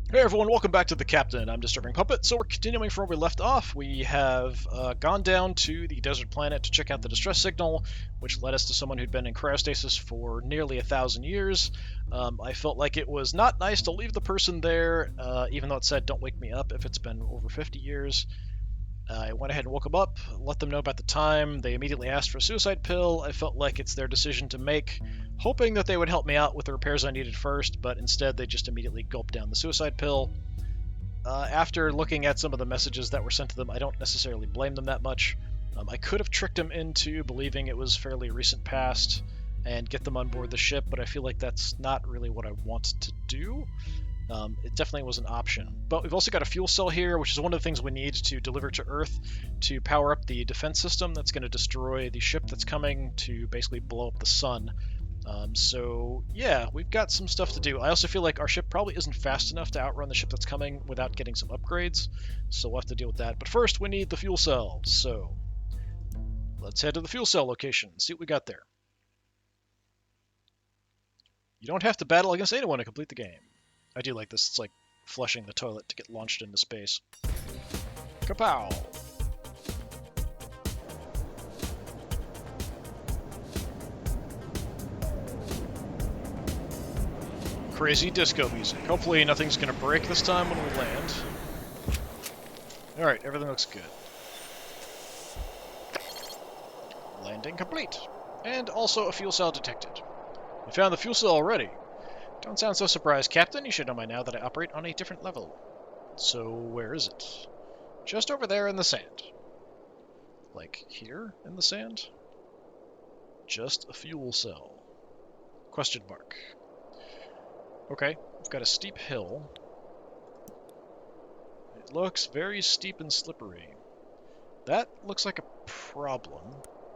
Hey everyone, welcome back to the Captain. I'm DisturbingPuppet. So we're continuing from where we left off. We have gone down to the desert planet to check out the distress signal, which led us to someone who'd been in cryostasis for nearly 1,000 years. I felt like it was not nice to leave the person there, even though it said don't wake me up if it's been over 50 years. I went ahead and woke them up, let them know about the time. They immediately asked for a suicide pill. I felt like it's their decision to make, hoping that they would help me out with the repairs I needed first, but instead they just immediately gulped down the suicide pill. After looking at some of the messages that were sent to them, I don't necessarily blame them that much. I could have tricked them into believing it was fairly recent past and get them on board the ship, but I feel like that's not really what I want to do. It definitely was an option. But we've also got a fuel cell here, which is one of the things we need to deliver to Earth to power up the defense system that's going to destroy the ship that's coming to basically blow up the sun. So yeah, we've got some stuff to do. I also feel like our ship probably isn't fast enough to outrun the ship that's coming without getting some upgrades, so we'll have to deal with that. But first, we need the fuel cell, so let's head to the fuel cell location and see what we got there. You don't have to battle against anyone to complete the game. I do like this. It's like flushing the toilet to get launched into space. Kapow! Crazy disco music. Hopefully nothing's going to break this time when we land. Alright, everything looks good. Landing complete. And also a fuel cell detected. We found the fuel cell already. Don't sound so surprised, Captain. You should know by now that I operate on a different level. So where is it? Just over there in the sand. Like here in the sand? Just a fuel cell. Question mark. Okay, we've got a steep hill. It looks very steep and slippery. That looks like a problem.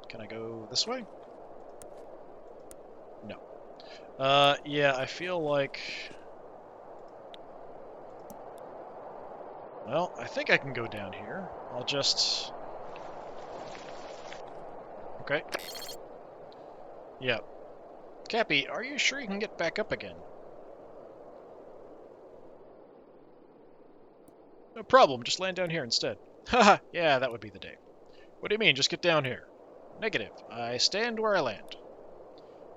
Can I go this way? No. Yeah, I feel like... Well, I think I can go down here. I'll just... Okay. Yeah. Cappy, are you sure you can get back up again? No problem, just land down here instead. Haha, yeah, that would be the day. What do you mean, just get down here? Negative. I stand where I land.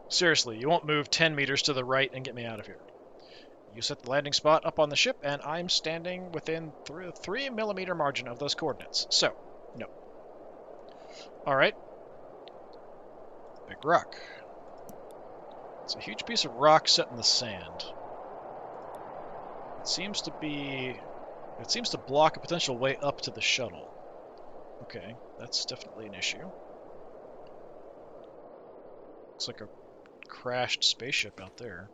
Seriously, you won't move 10 meters to the right and get me out of here. You set the landing spot up on the ship, and I'm standing within 3 millimeter margin of those coordinates. So, no. Alright. Big rock. It's a huge piece of rock set in the sand. It seems to block a potential way up to the shuttle. Okay, that's definitely an issue. Looks like a crashed spaceship out there.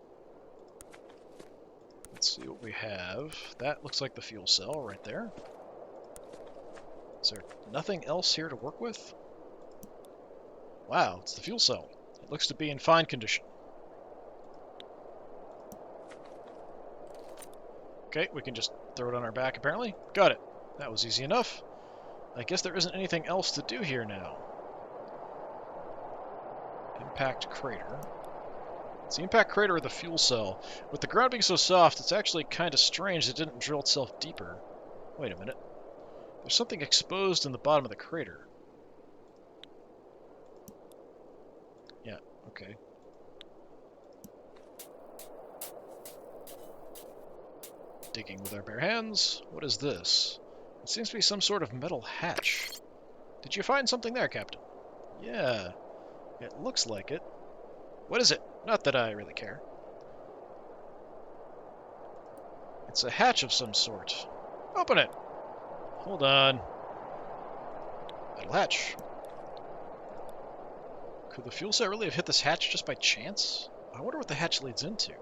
Let's see what we have. That looks like the fuel cell right there. Is there nothing else here to work with? Wow, it's the fuel cell. It looks to be in fine condition. Okay, we can just throw it on our back apparently. Got it. That was easy enough. I guess there isn't anything else to do here now. Impact crater. It's the impact crater of the fuel cell. With the ground being so soft, it's actually kind of strange it didn't drill itself deeper. Wait a minute. There's something exposed in the bottom of the crater. Yeah, okay. Digging with our bare hands. What is this? It seems to be some sort of metal hatch. Did you find something there, Captain? Yeah, it looks like it. What is it? Not that I really care. It's a hatch of some sort. Open it! Hold on. Metal hatch. Could the fuel cell really have hit this hatch just by chance? I wonder what the hatch leads into.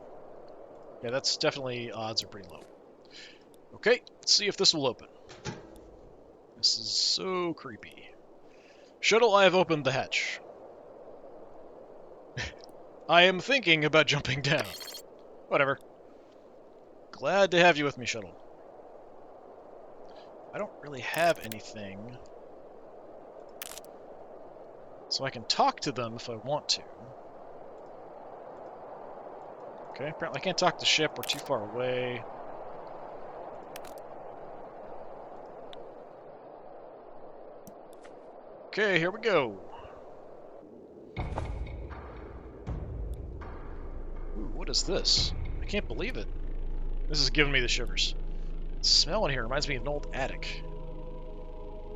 Yeah, that's definitely, odds are pretty low. Okay, let's see if this will open. This is so creepy. Shuttle, I have opened the hatch. I am thinking about jumping down. Whatever. Glad to have you with me, Shuttle. I don't really have anything. So I can talk to them if I want to. Okay, apparently I can't talk to the ship. We're too far away. Okay, here we go. Ooh, what is this? I can't believe it. This is giving me the shivers. The smell in here reminds me of an old attic.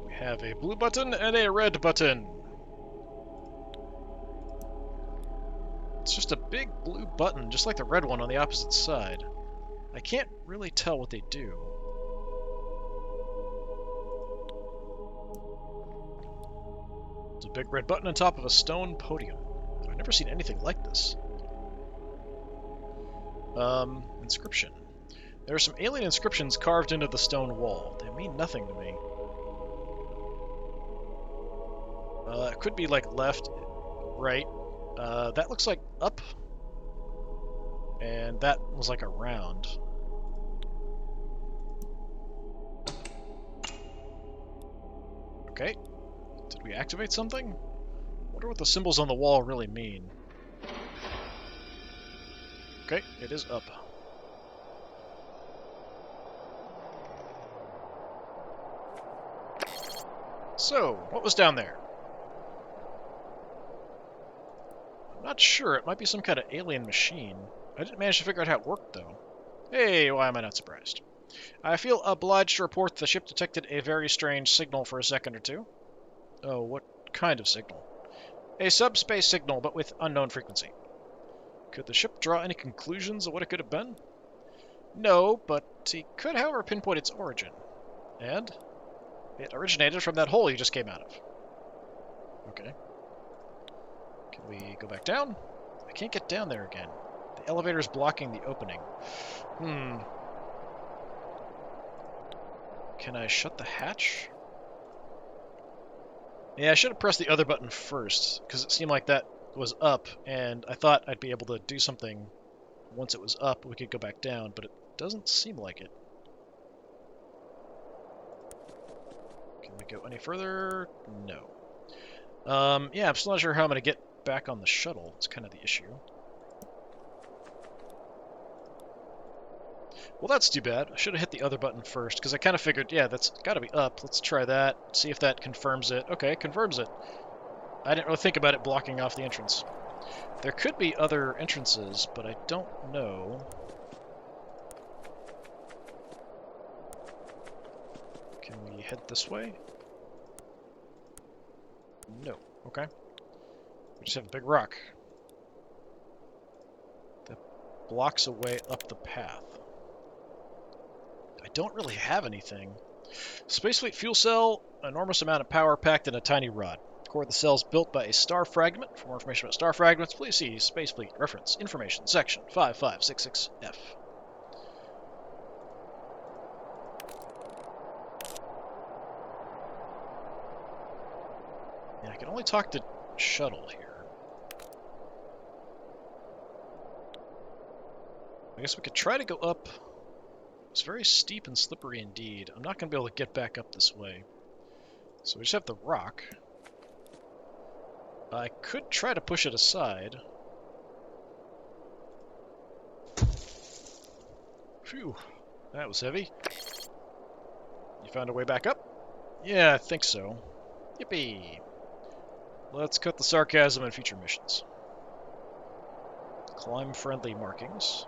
We have a blue button and a red button. It's just a big blue button, just like the red one on the opposite side. I can't really tell what they do. It's a big red button on top of a stone podium. I've never seen anything like this. Inscription. There are some alien inscriptions carved into the stone wall. They mean nothing to me. It could be like left, right. That looks like up. And that was like around. Okay. Did we activate something? Wonder what the symbols on the wall really mean. Okay, it is up. So, what was down there? I'm not sure. It might be some kind of alien machine. I didn't manage to figure out how it worked, though. Hey, why am I not surprised? I feel obliged to report the ship detected a very strange signal for a second or two. Oh, what kind of signal? A subspace signal, but with unknown frequency. Could the ship draw any conclusions of what it could have been? No, but he could, however, pinpoint its origin. And it originated from that hole you just came out of. Okay. Can we go back down? I can't get down there again. The elevator's blocking the opening. Can I shut the hatch? Yeah, I should have pressed the other button first, because it seemed like that was up, and I thought I'd be able to do something once it was up. We could go back down, but it doesn't seem like it. Can we go any further? No. Yeah, I'm still not sure how I'm going to get back on the shuttle. It's kind of the issue. Well, that's too bad. I should have hit the other button first, because I kind of figured, yeah, that's got to be up. Let's try that, see if that confirms it. Okay, confirms it. I didn't really think about it blocking off the entrance. There could be other entrances, but I don't know. Can we head this way? No. Okay. We just have a big rock that blocks a way up the path. I don't really have anything. Spacefleet fuel cell, enormous amount of power packed in a tiny rod. Core of the cell is built by a star fragment. For more information about star fragments, please see Spacefleet Reference Information Section 5566F. Yeah, I can only talk to Shuttle here. I guess we could try to go up. It's very steep and slippery indeed. I'm not going to be able to get back up this way. So we just have the rock. I could try to push it aside. Phew, that was heavy. You found a way back up? Yeah, I think so. Yippee! Let's cut the sarcasm in future missions. Climb friendly markings.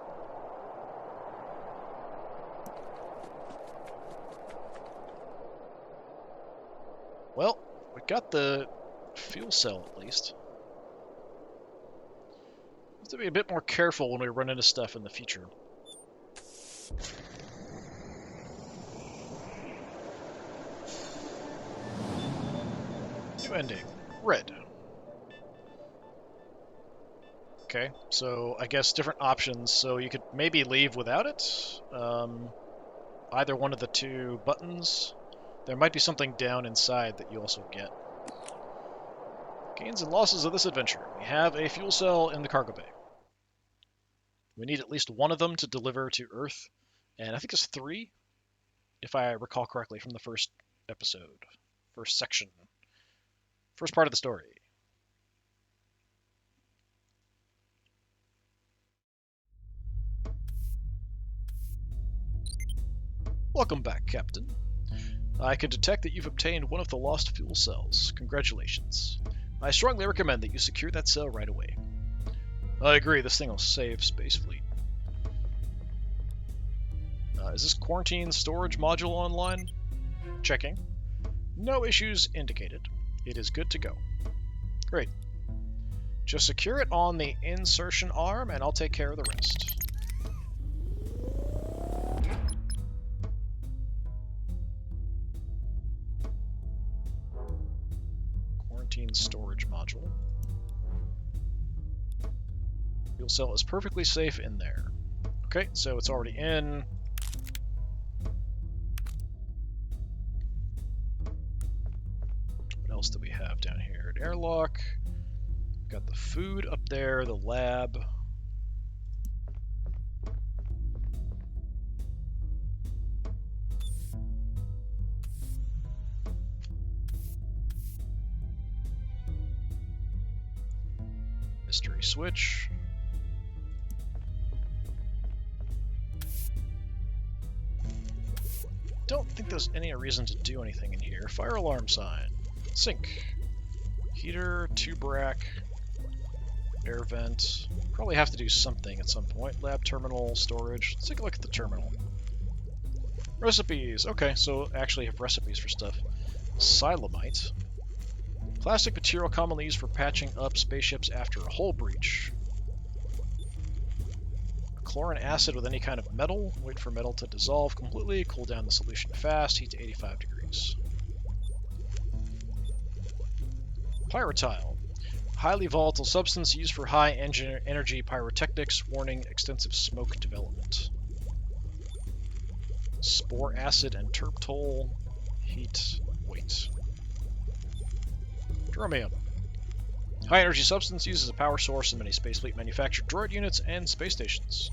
Well, we got the fuel cell at least. We have to be a bit more careful when we run into stuff in the future. New ending. Red. Okay, so I guess different options. So you could maybe leave without it. Either one of the two buttons. There might be something down inside that you also get. Gains and losses of this adventure. We have a fuel cell in the cargo bay. We need at least one of them to deliver to Earth. And I think it's 3, if I recall correctly, from the first episode. First section. First part of the story. Welcome back, Captain. I can detect that you've obtained one of the lost fuel cells. Congratulations. I strongly recommend that you secure that cell right away. I agree, this thing will save Space Fleet. Is this quarantine storage module online? Checking. No issues indicated. It is good to go. Great. Just secure it on the insertion arm and I'll take care of the rest. Quarantine storage module. Fuel cell is perfectly safe in there. Okay, so it's already in. What else do we have down here? An airlock. Got the food up there, the lab. Mystery switch. Don't think there's any reason to do anything in here. Fire alarm sign. Sink. Heater, tube rack, air vent. Probably have to do something at some point. Lab terminal, storage. Let's take a look at the terminal. Recipes. Okay, so actually have recipes for stuff. Silamite. Plastic material commonly used for patching up spaceships after a hull breach. Chlorine acid with any kind of metal. Wait for metal to dissolve completely. Cool down the solution fast. Heat to 85 degrees. Pyrotile. Highly volatile substance used for high energy pyrotechnics. Warning, extensive smoke development. Spore acid and terptol. Heat. Wait. Dromium. High energy substance used as a power source in many space fleet manufactured droid units and space stations.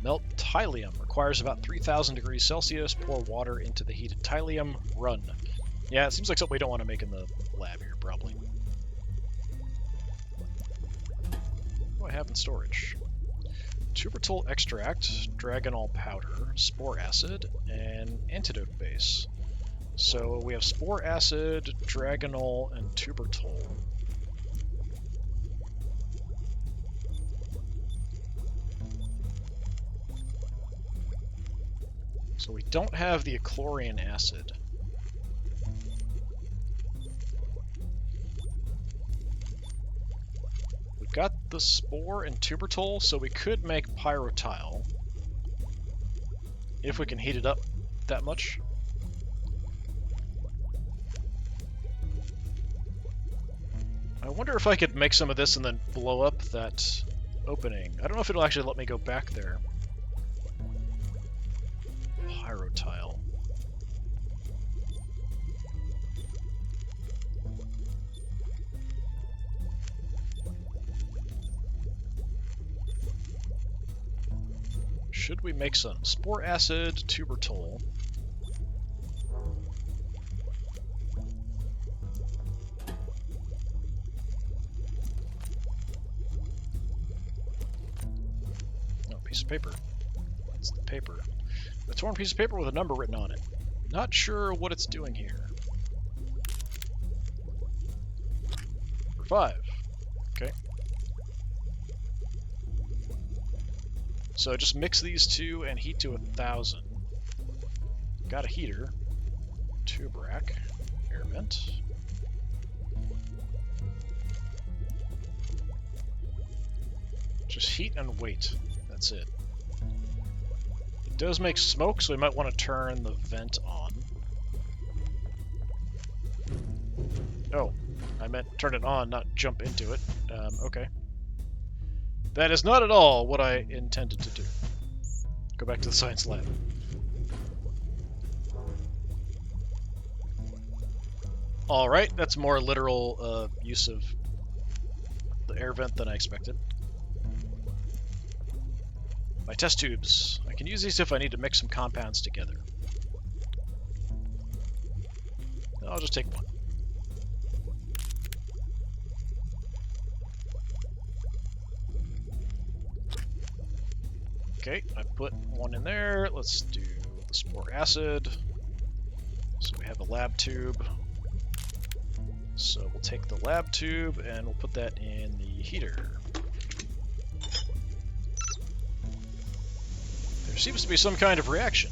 Melt tylium. Requires about 3,000 degrees Celsius. Pour water into the heated tylium. Run. Yeah, it seems like something we don't want to make in the lab here, probably. What do I have in storage? Tubertol extract, dragonol powder, spore acid, and antidote base. So we have spore acid, dragonol, and tubertol. So we don't have the chlorine acid. We've got the spore and tubertol, so we could make pyrotile. If we can heat it up that much. I wonder if I could make some of this and then blow up that opening. I don't know if it'll actually let me go back there. Pyrotile. Should we make some? Spore acid, tubertol. Oh, piece of paper. That's the paper. A torn piece of paper with a number written on it. Not sure what it's doing here. 5. Okay. So just mix these two and heat to 1,000. Got a heater. Tube rack. Air vent. Just heat and wait. That's it. It does make smoke, so we might want to turn the vent on. Oh, I meant turn it on, not jump into it. Okay. That is not at all what I intended to do. Go back to the science lab. Alright, that's more literal use of the air vent than I expected. My test tubes. I can use these if I need to mix some compounds together. I'll just take one. Okay, I put one in there. Let's do the spore acid. So we have a lab tube. So we'll take the lab tube and we'll put that in the heater. There seems to be some kind of reaction.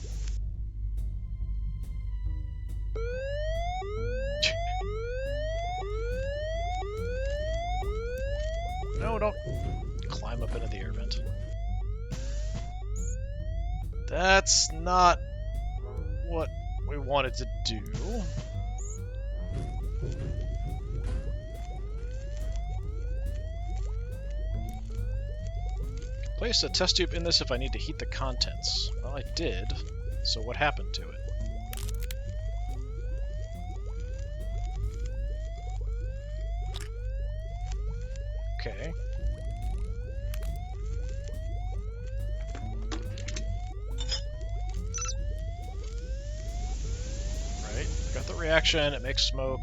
No, don't climb up into the air vent. That's not what we wanted to do. Place a test tube in this if I need to heat the contents. Well, I did, so what happened to it? Okay. Right, got the reaction, it makes smoke.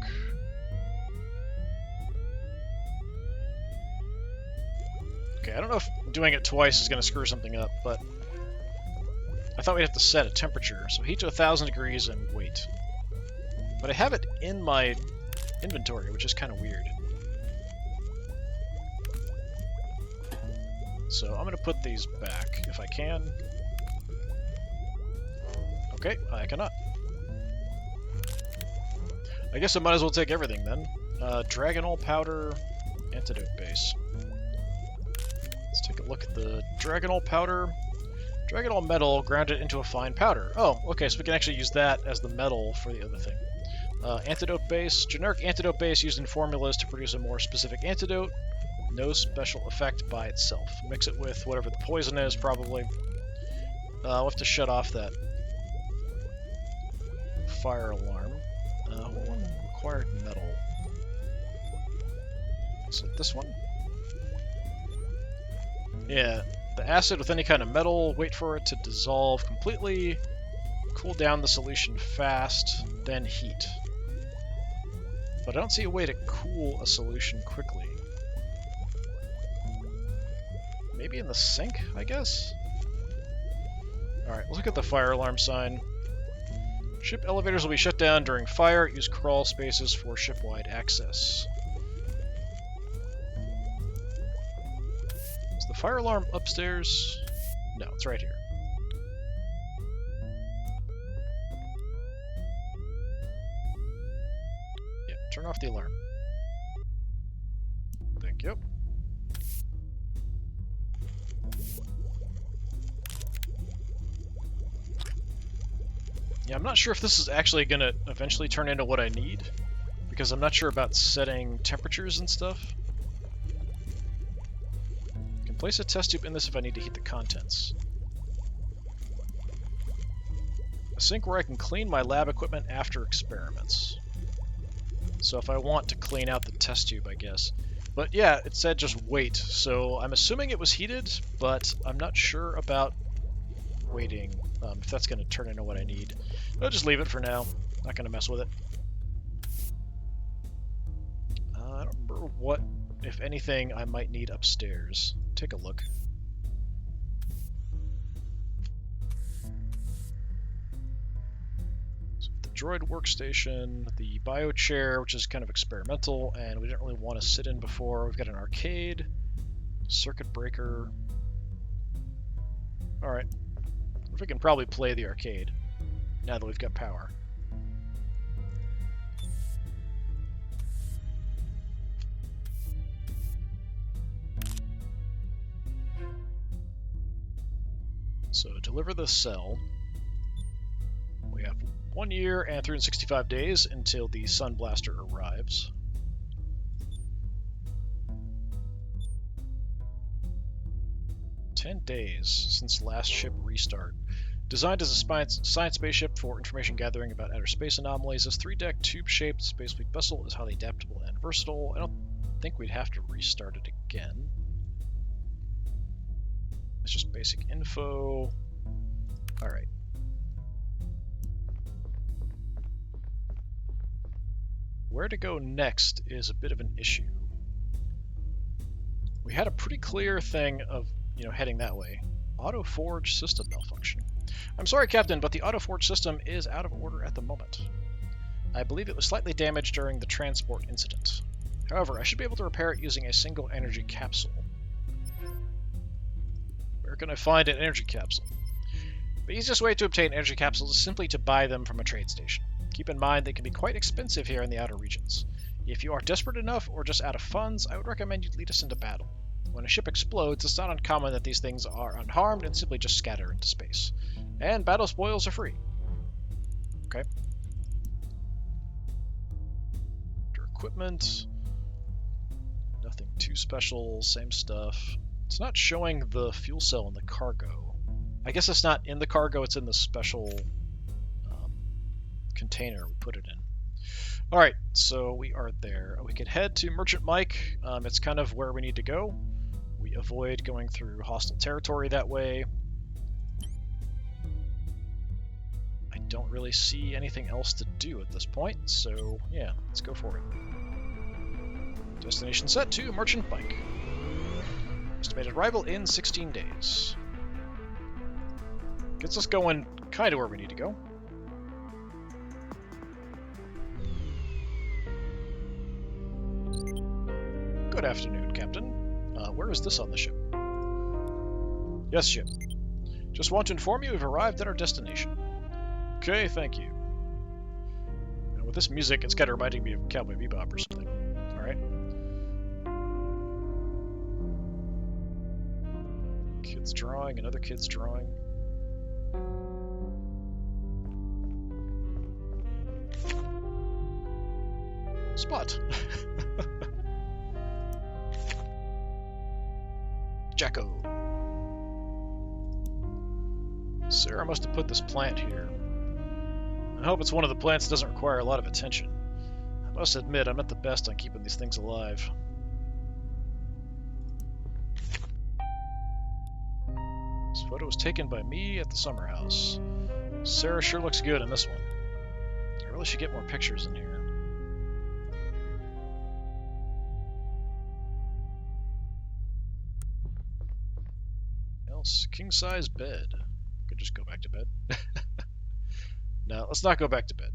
Okay, I don't know if doing it twice is going to screw something up, but I thought we'd have to set a temperature. So heat to 1,000 degrees and wait. But I have it in my inventory, which is kind of weird. So I'm going to put these back if I can. Okay, I cannot. I guess I might as well take everything then. Dragonol powder, antidote base. Let's take a look at the Dragonol powder. Dragonol metal grounded into a fine powder. Oh, okay, so we can actually use that as the metal for the other thing. Antidote base. Generic antidote base used in formulas to produce a more specific antidote. No special effect by itself. Mix it with whatever the poison is, probably. We'll have to shut off that fire alarm. What one required metal? Is it this one? Yeah, the acid with any kind of metal, wait for it to dissolve completely, cool down the solution fast, then heat. But I don't see a way to cool a solution quickly. Maybe in the sink, I guess? Alright, let's look at the fire alarm sign. Ship elevators will be shut down during fire. Use crawl spaces for ship-wide access. Is the fire alarm upstairs? No, it's right here. Yeah, turn off the alarm. Thank you. Yeah, I'm not sure if this is actually going to eventually turn into what I need, because I'm not sure about setting temperatures and stuff. I can place a test tube in this if I need to heat the contents. A sink where I can clean my lab equipment after experiments. So if I want to clean out the test tube, I guess. But yeah, it said just wait, so I'm assuming it was heated, but I'm not sure about waiting, if that's going to turn into what I need. I'll just leave it for now. Not going to mess with it. I don't remember what, if anything, I might need upstairs. Take a look. So the droid workstation, the biochair, which is kind of experimental, and we didn't really want to sit in before. We've got an arcade, circuit breaker. Alright. We can probably play the arcade now that we've got power. So deliver the cell. We have 1 year and 365 days until the Sun Blaster arrives. "10 days since last ship restart. Designed as a science spaceship for information gathering about outer space anomalies, this 3-deck tube-shaped space fleet vessel is highly adaptable and versatile. I don't think we'd have to restart it again. It's just basic info. Alright. Where to go next is a bit of an issue. We had a pretty clear thing of, heading that way. Auto forge system malfunction. I'm sorry, Captain, but the auto forge system is out of order at the moment. I believe it was slightly damaged during the transport incident. However, I should be able to repair it using a single energy capsule. Where can I find an energy capsule? The easiest way to obtain energy capsules is simply to buy them from a trade station. Keep in mind they can be quite expensive here in the outer regions. If you are desperate enough or just out of funds, I would recommend you lead us into battle. When a ship explodes, it's not uncommon that these things are unharmed and simply just scatter into space. And battle spoils are free. Okay. Under equipment. Nothing too special, same stuff. It's not showing the fuel cell in the cargo. I guess it's not in the cargo, it's in the special container we put it in. Alright, so we are there. We could head to Merchant Mike. It's kind of where we need to go. We avoid going through hostile territory that way. I don't really see anything else to do at this point, so yeah, let's go for it. Destination set to Merchant Mike. Estimated arrival in 16 days. Gets us going kind of where we need to go. Good afternoon, Captain. Where is this on the ship? Yes, ship. Just want to inform you we've arrived at our destination. Okay, thank you. And with this music, it's kind of reminding me of Cowboy Bebop or something. Alright. Kid's drawing, another kid's drawing. Spot. Jacko. Sarah must have put this plant here. I hope it's one of the plants that doesn't require a lot of attention. I must admit, I'm not the best on keeping these things alive. This photo was taken by me at the summer house. Sarah sure looks good in this one. I really should get more pictures in here. King-size bed. Could just go back to bed. No, let's not go back to bed.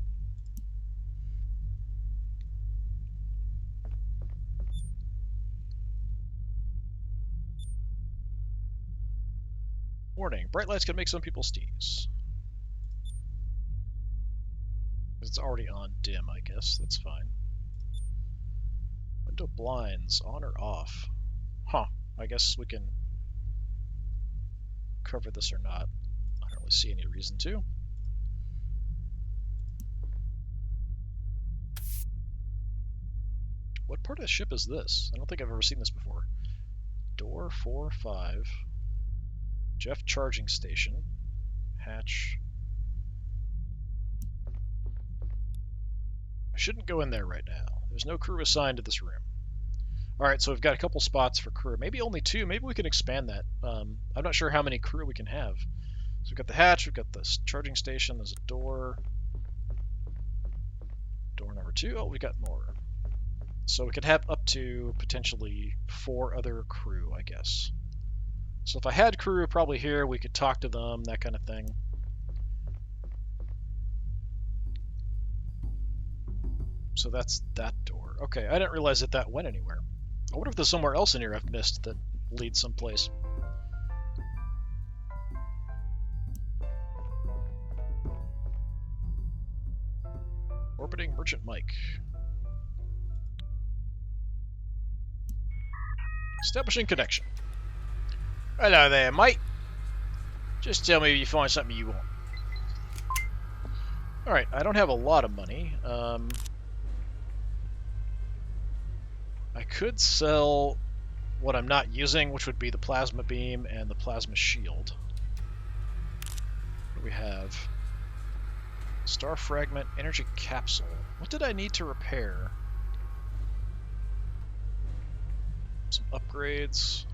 Warning, bright lights can make some people sneeze. It's already on dim, I guess. That's fine. Window blinds, on or off? Huh, I guess we can cover this or not. I don't really see any reason to. What part of the ship is this? I don't think I've ever seen this before. Door 4-5. Jeff charging station. Hatch. I shouldn't go in there right now. There's no crew assigned to this room. Alright, so we've got a couple spots for crew. Maybe only 2. Maybe we can expand that. I'm not sure how many crew we can have. So we've got the hatch, we've got the charging station, there's a door. Door number 2. Oh, we got more. So we could have up to potentially 4 other crew, I guess. So if I had crew probably here, we could talk to them, that kind of thing. So that's that door. Okay, I didn't realize that that went anywhere. I wonder if there's somewhere else in here I've missed that leads someplace. Orbiting Merchant Mike. Establishing connection. Hello there, mate. Just tell me if you find something you want. Alright, I don't have a lot of money. I could sell what I'm not using, which would be the plasma beam and the plasma shield. What do we have? Star fragment, energy capsule. What did I need to repair? Some upgrades.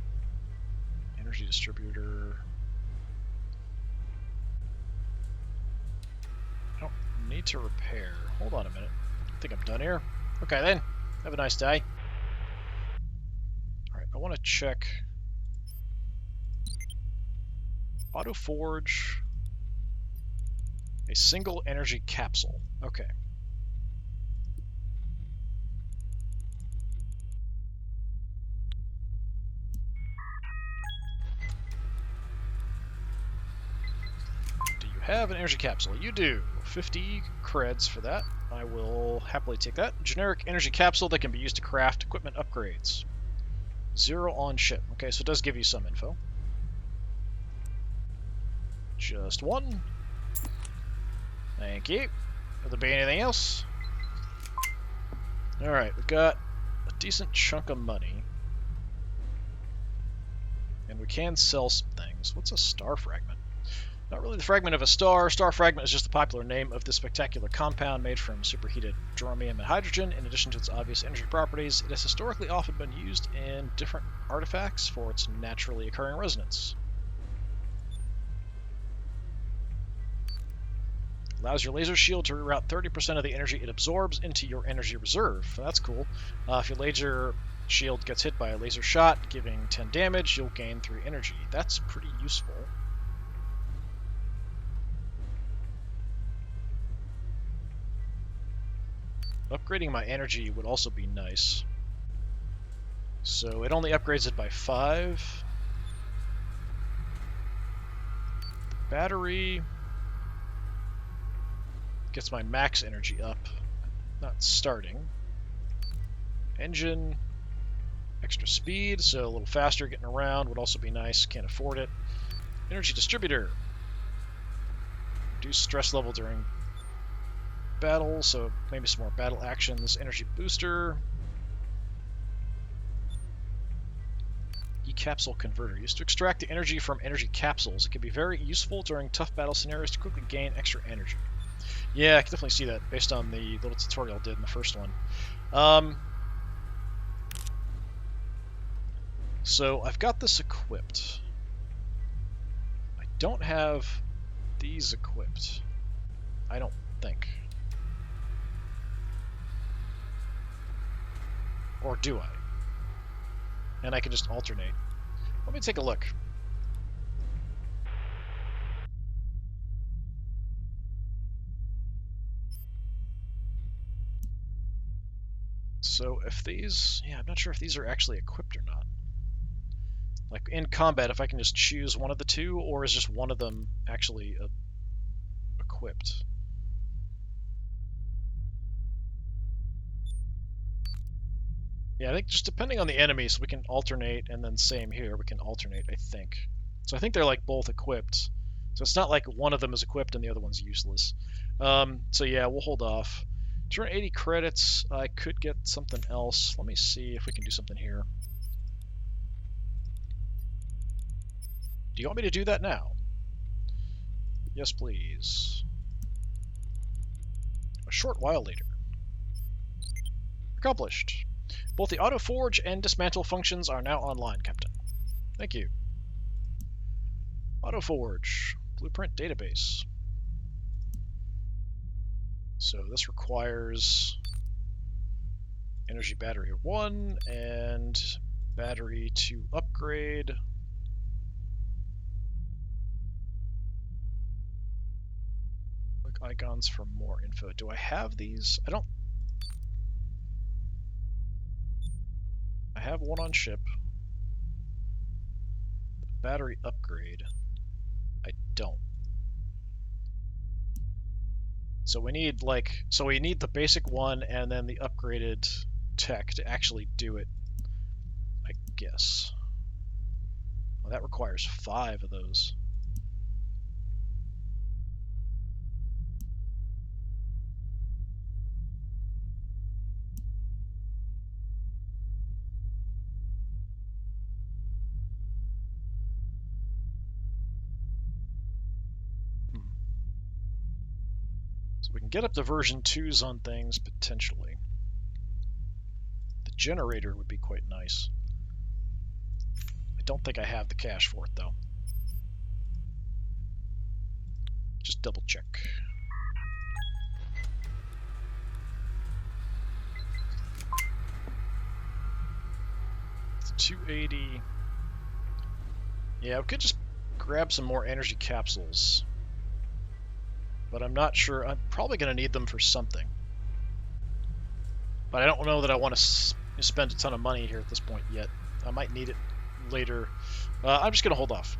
Energy distributor. I don't need to repair. Hold on a minute. I think I'm done here. Okay then. Have a nice day. Alright, I want to check Auto Forge. A single energy capsule. Okay. have an energy capsule? You do. 50 creds for that. I will happily take that. Generic energy capsule that can be used to craft equipment upgrades. 0 on ship. Okay, so it does give you some info. Just 1. Thank you. Will there be anything else? Alright, we've got a decent chunk of money. And we can sell some things. What's a star fragment? Not really the fragment of a star. Star fragment is just the popular name of this spectacular compound made from superheated germanium and hydrogen. In addition to its obvious energy properties, it has historically often been used in different artifacts for its naturally occurring resonance. Allows your laser shield to reroute 30% of the energy it absorbs into your energy reserve. That's cool. If your laser shield gets hit by a laser shot, giving 10 damage, you'll gain 3 energy. That's pretty useful. Upgrading my energy would also be nice. So it only upgrades it by 5. The battery gets my max energy up, not starting. Engine, extra speed, so a little faster getting around would also be nice. Can't afford it. Energy distributor. Reduce stress level during battle, so maybe some more battle actions. Energy booster. E-capsule converter. Used to extract the energy from energy capsules. It can be very useful during tough battle scenarios to quickly gain extra energy. Yeah, I can definitely see that based on the little tutorial I did in the first one. So I've got this equipped. I don't have these equipped. I don't think. Or do I? And I can just alternate. Let me take a look. So if these... Yeah, I'm not sure if these are actually equipped or not. Like in combat, if I can just choose one of the two, or is just one of them actually equipped? Yeah, I think just depending on the enemies, we can alternate, and then same here, we can alternate, I think. So I think they're like both equipped. So it's not like one of them is equipped and the other one's useless. So yeah, we'll hold off. 280 credits, I could get something else. Let me see if we can do something here. Do you want me to do that now? Yes, please. A short while later. Accomplished. Both the auto forge and dismantle functions are now online, Captain. Thank you. Auto forge. Blueprint database. So this requires energy battery 1 and battery to upgrade. Click icons for more info. Do I have these? I don't. I have one on ship. Battery upgrade. I don't. So we need the basic one and then the upgraded tech to actually do it, I guess. Well, that requires 5 of those. So we can get up to version 2s on things, potentially. The generator would be quite nice. I don't think I have the cash for it, though. Just double check. It's 280. Yeah, we could just grab some more energy capsules. But I'm not sure. I'm probably going to need them for something. But I don't know that I want to spend a ton of money here at this point yet. I might need it later. I'm just going to hold off.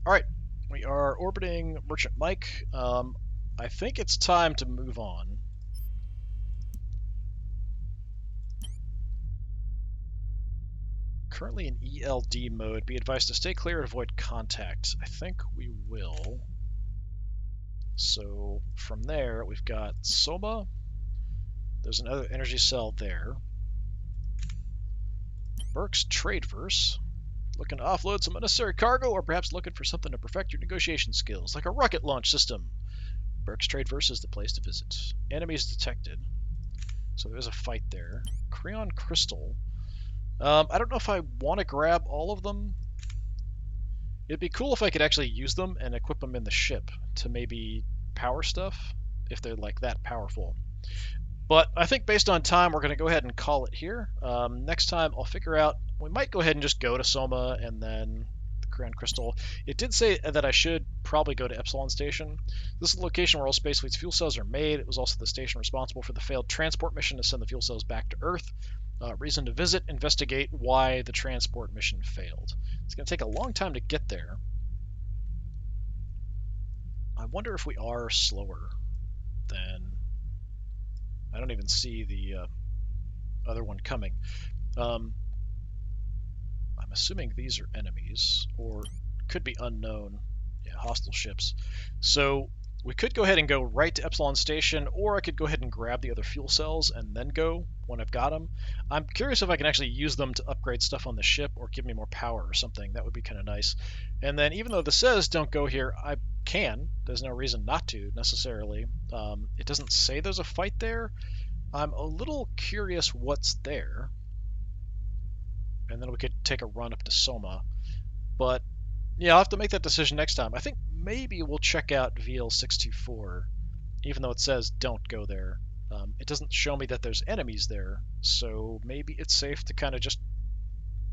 All right, we are orbiting Merchant Mike. I think it's time to move on. Currently in ELD mode. Be advised to stay clear and avoid contact. I think we will. So from there, we've got Soma. There's another energy cell there. Burke's Tradeverse. Looking to offload some unnecessary cargo, or perhaps looking for something to perfect your negotiation skills, like a rocket launch system. Burke's Tradeverse is the place to visit. Enemies detected. So there's a fight there. Creon Crystal. I don't know if I want to grab all of them. It'd be cool if I could actually use them and equip them in the ship to maybe power stuff, if they're like that powerful. But I think based on time, we're going to go ahead and call it here. Next time, I'll figure out. We might go ahead and just go to Soma and then the Crown Crystal. It did say that I should probably go to Epsilon Station. This is the location where all Space Fleet's fuel cells are made. It was also the station responsible for the failed transport mission to send the fuel cells back to Earth. Reason to visit, investigate why the transport mission failed. It's going to take a long time to get there. I wonder if we are slower than... I don't even see the other one coming. I'm assuming these are enemies, or could be unknown, hostile ships. So we could go ahead and go right to Epsilon Station, or I could go ahead and grab the other fuel cells and then go when I've got them. I'm curious if I can actually use them to upgrade stuff on the ship or give me more power or something. That would be kind of nice. And then even though this says don't go here, I can. There's no reason not to necessarily. It doesn't say there's a fight there. I'm a little curious what's there. And then we could take a run up to Soma. But yeah, I'll have to make that decision next time. I think maybe we'll check out VL624, even though it says don't go there. It doesn't show me that there's enemies there, so maybe it's safe to kind of just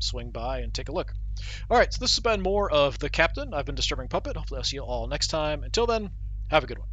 swing by and take a look. All right, so this has been more of The Captain. I've been Disturbing Puppet. Hopefully I'll see you all next time. Until then, have a good one.